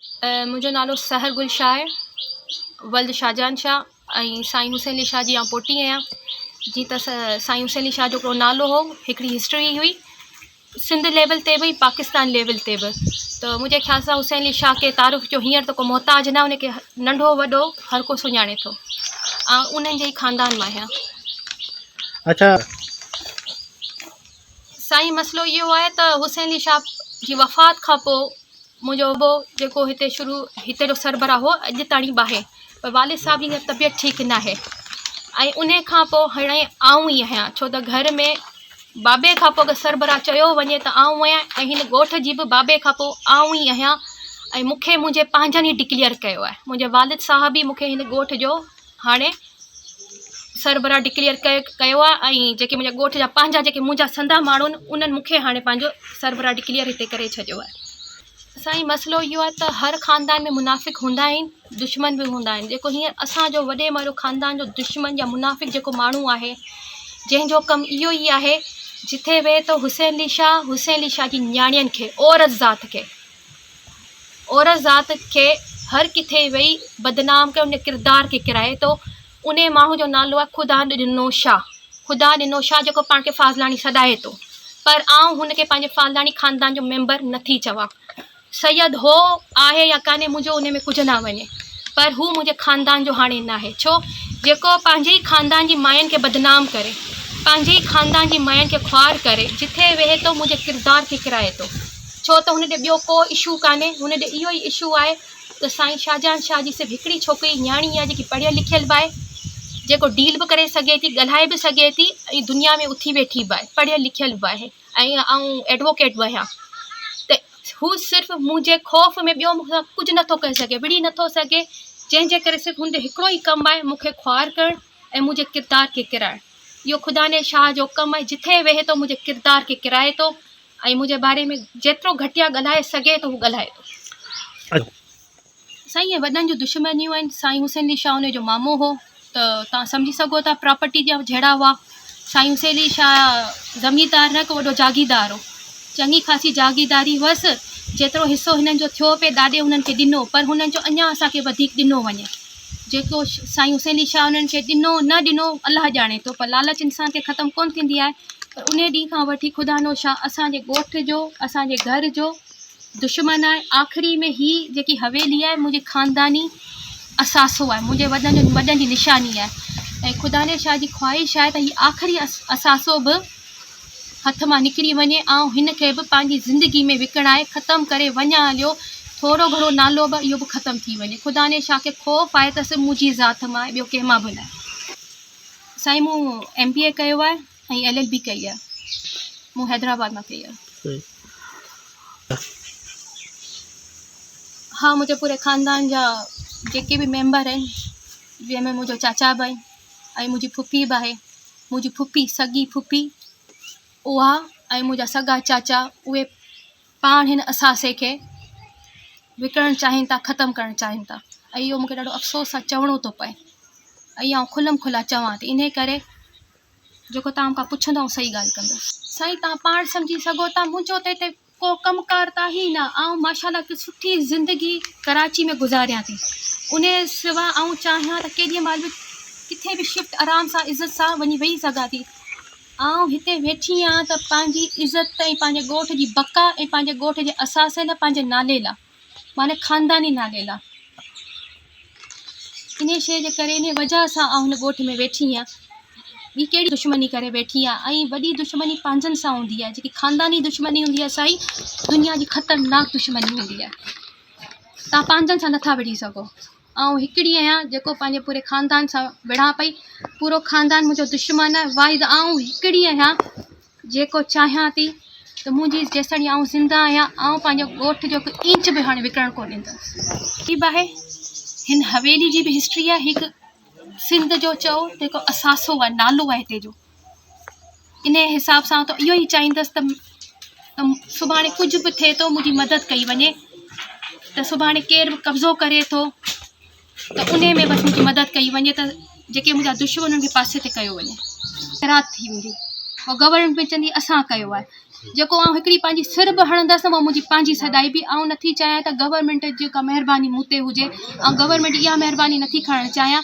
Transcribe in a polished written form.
मुंहिंजो नालो सहर गुल शाह आहे, वल्द शाहजहान शाह ऐं साईं हुसैन अली शाह जी आउं पोटी आहियां। जीअं त साईं हुसैन अली शाह जो हिकिड़ो नालो हो, हिकिड़ी हिस्ट्री हुई सिंध लेवल ते बि, पाकिस्तान लेवल ते बि। त मुंहिंजे ख़्याल सां हुसैन अली शाह खे तारीफ़ जो हींअर त को मोहताज न, उनखे नंढो वॾो हर को सुञाणे थो। ऐं उन्हनि जे ई ख़ानदान मां आहियां। अच्छा साईं, मसइलो इहो आहे त हुसैन अली शाह जी वफ़ात खां पोइ मुंहिंजो अबो जेको हिते जो सरबराह हो, अॼु ताईं बाहे, पर वालिद साहिब जी तबियत ठीकु न आहे। ऐं उन खां पोइ हाणे आऊं ई आहियां, छो त घर में बाबे खां पोइ अगरि सरबराह चयो वञे त आऊं आहियां, ऐं हिन ॻोठ जी बि बाबे खां पोइ आऊं ई आहियां। ऐं मूंखे मुंहिंजे पंहिंजनि ई डिक्लेयर कयो आहे, मुंहिंजे वालिद साहिब बि मूंखे हिन ॻोठ जो हाणे सरबराह डिक्लेयर कयो आहे। ऐं जेके मुंहिंजा ॻोठ जा पंहिंजा जेके मुंहिंजा संदा माण्हू आहिनि, उन्हनि मूंखे हाणे पंहिंजो सरबराह डिक्लेयर हिते करे छॾियो आहे। साईं, मसइलो इहो आहे त हर ख़ानदान में मुनाफ़िक़ हूंदा आहिनि, दुश्मन बि हूंदा आहिनि। जेको हींअर असांजो वॾे वारो ख़ानदान जो दुश्मन या मुनाफ़िक़ जेको माण्हू आहे, जंहिंजो कमु इहो ई आहे, जिथे वेहे थो हुसैन अली शाह जी न्याणियुनि खे, औरत ज़ात खे हर किथे वेही बदनाम करे, उन किरदार खे किराए थो। उन माण्हू जो नालो आहे ख़ुदा ॾिनो शाह, जेको पाण खे फाज़लानी सॾाए थो, पर आउं हुनखे पंहिंजे फाज़लानी ख़ानदान जो मेंबर नथी चवां। सैयद हो आहे या कान्हे, मुंहिंजो उन में कुझु न वञे, पर हू मुंहिंजे ख़ानदान जो हाणे न आहे। छो? जेको पंहिंजे ई ख़ानदान जी मायुनि खे बदनाम करे, पंहिंजे ई ख़ानदान जी मायुनि खे ख्वार करे, जिथे वेहे थो मुंहिंजे किरदार खे किराए थो। छो त हुन ॾे ॿियो को इशू कान्हे, हुन ॾे इहो ई इशू आहे त साईं शाहजहान शाह जी सिर्फ़ु हिकिड़ी छोकिरी न्याणी आहे, जेकी पढ़ियल लिखियल बि आहे, जेको डील बि करे सघे थी, ॻाल्हाए बि सघे थी, ऐं दुनिया में उथी वेठी बि आहे, पढ़ियल लिखियल बि आहे, ऐं एडवोकेट बि आहियां। त हू सिर्फ़ु मुंहिंजे ख़ौफ़ में ॿियो मूंखां कुझु नथो करे सघे, विड़ी नथो सघे, जंहिंजे करे सिर्फ़ु हुन हिकिड़ो ई कमु आहे, मूंखे ख्वार करणु ऐं मुंहिंजे किरदार खे किराइणु। इहो ख़ुदा ने शाह जो कमु आहे, जिथे वेहे थो मुंहिंजे किरदार खे किराए थो, ऐं मुंहिंजे बारे में जेतिरो घटिया ॻाल्हाए सघे थो, हू ॻाल्हाए थो। साईं, वॾनि जूं दुश्मनियूं आहिनि। साईं हुसैन अली शाह उन जो मामो हो, त तव्हां सम्झी सघो था प्रॉपर्टी जा जहिड़ा हुआ। साईं हुसैन अली शाह ज़मींदार न, को वॾो जागीरदार हो, चङी ख़ासी जागीरदारी हुअसि। जेतिरो हिसो हिननि जो थियो पिए, ॾाॾे हुननि खे ॾिनो, पर हुननि जो अञा असांखे वधीक ॾिनो वञे। जेको साईं हुसैन अली शाह हुननि खे ॾिनो न ॾिनो अलाह ॼाणे थो, पर लालच इंसान खे ख़तमु कोन्ह थींदी आहे। पर उन ॾींहं खां वठी ख़ुदा नो शाह असांजे ॻोठ जो, असांजे घर जो दुश्मन आहे। आख़िरी में ही जेकी हवेली आहे, मुंहिंजी ख़ानदानी असासो आहे, मुंहिंजे वॾनि जी निशानी आहे। ऐं ख़ुदा ने शाह जी ख्वाहिश आहे त हीअ आख़िरी असासो बि हथ मां निकिरी वञे, ऐं हिन खे बि पंहिंजी ज़िंदगी में विकिणाए ख़तमु करे वञा हलियो, थोरो घणो नालो बि इहो बि ख़तमु थी वञे। ख़ुदा ने शाह खे ख़ौफ़ आहे त सिर्फ़ु मुंहिंजी ज़ात मां आहे, ॿियो कंहिं मां बि न। साईं, मूं MBA कयो आहे ऐं LLB कई आहे, मूं हैदराबाद मां कई आहे। हाँ, मुंहिंजे पूरे ख़ानदान जा जेके बि मेंबर आहिनि, जंहिंमें मुंहिंजो चाचा बि आहिनि ऐं मुंहिंजी फुफी बि आहे। मुंहिंजी फुफी, सॻी फुफी उहा, ऐं मुंहिंजा सॻा चाचा, उहे पाण हिन असासे खे विकिणणु चाहिनि था, ख़तमु करणु चाहिनि था। ऐं इहो मूंखे ॾाढो अफ़सोस सां चवणो थो पए, ऐं आउं खुलम खुला चवां थी। इन करे जेको तव्हां मूंखां पुछंदव सही ॻाल्हि कंदसि। साईं, तव्हां पाण सम्झी सघो था, मुंहिंजो त हिते को कमुकार त ई न। ऐं माशाल्लाह की सुठी ज़िंदगी कराची में गुज़ारियां थी। उन सिवा ऐं चाहियां त केॾी महिल बि किथे बि शिफ्ट आराम सां इज़त सां वञी वेही सघां थी। ऐं हिते वेठी आहियां त पंहिंजी इज़त ऐं पंहिंजे ॻोठ जी बका ऐं पंहिंजे ॻोठ जे असासे लाइ, पंहिंजे नाले लाइ, माने ख़ानदानी नाले लाइ। इन शइ जे करे, इन वजह सां आउं हिन ॻोठ में वेठी आहियां। ॿी कहिड़ी दुश्मनी करे वेठी आहे? ऐं वॾी दुश्मनी पंहिंजनि सां हूंदी आहे, जेकी ख़ानदानी दुश्मनी हूंदी आहे साईं, दुनिया जी ख़तरनाक दुश्मनी हूंदी आहे। तव्हां पंहिंजनि सां नथा विढ़ी सघो। ऐं हिकिड़ी आहियां जेको पंहिंजे पूरे ख़ानदान सां विढ़ां पई। पूरो ख़ानदान मुंहिंजो दुश्मन आहे, वाहिद आउं हिकिड़ी आहियां जेको चाहियां थी त मुंहिंजी जेसि आउं ज़िंदा आहियां, आउं पंहिंजो ॻोठ जो हिकु इंच बि हाणे विकिरणु कोन ॾींदसि। ही बि आहे, हिन हवेली जी बि हिस्ट्री आहे। हिकु सिंध जो चओ जेको असासो आहे, नालो आहे हिते जो। इन हिसाब सां त इहो ई चाहींदसि त सुभाणे कुझु बि थिए थो, मुंहिंजी मदद कई वञे। त सुभाणे केरु बि कब्ज़ो करे थो, त उन में बसि मुंहिंजी मदद कई वञे, त जेके मुंहिंजा दुश्मन उन्हनि खे पासे ते कयो वञे। राति थी वेंदी, पोइ गवर्नमेंट में चवंदी असां कयो आहे। जेको आउं हिकिड़ी पंहिंजी सिर बि हणंदसि उहा मुंहिंजी पंहिंजी सदाई बि आउं नथी चाहियां त गवर्नमेंट जेका महिरबानी मूं ते हुजे, ऐं गवर्नमेंट इहा महिरबानी नथी खणणु चाहियां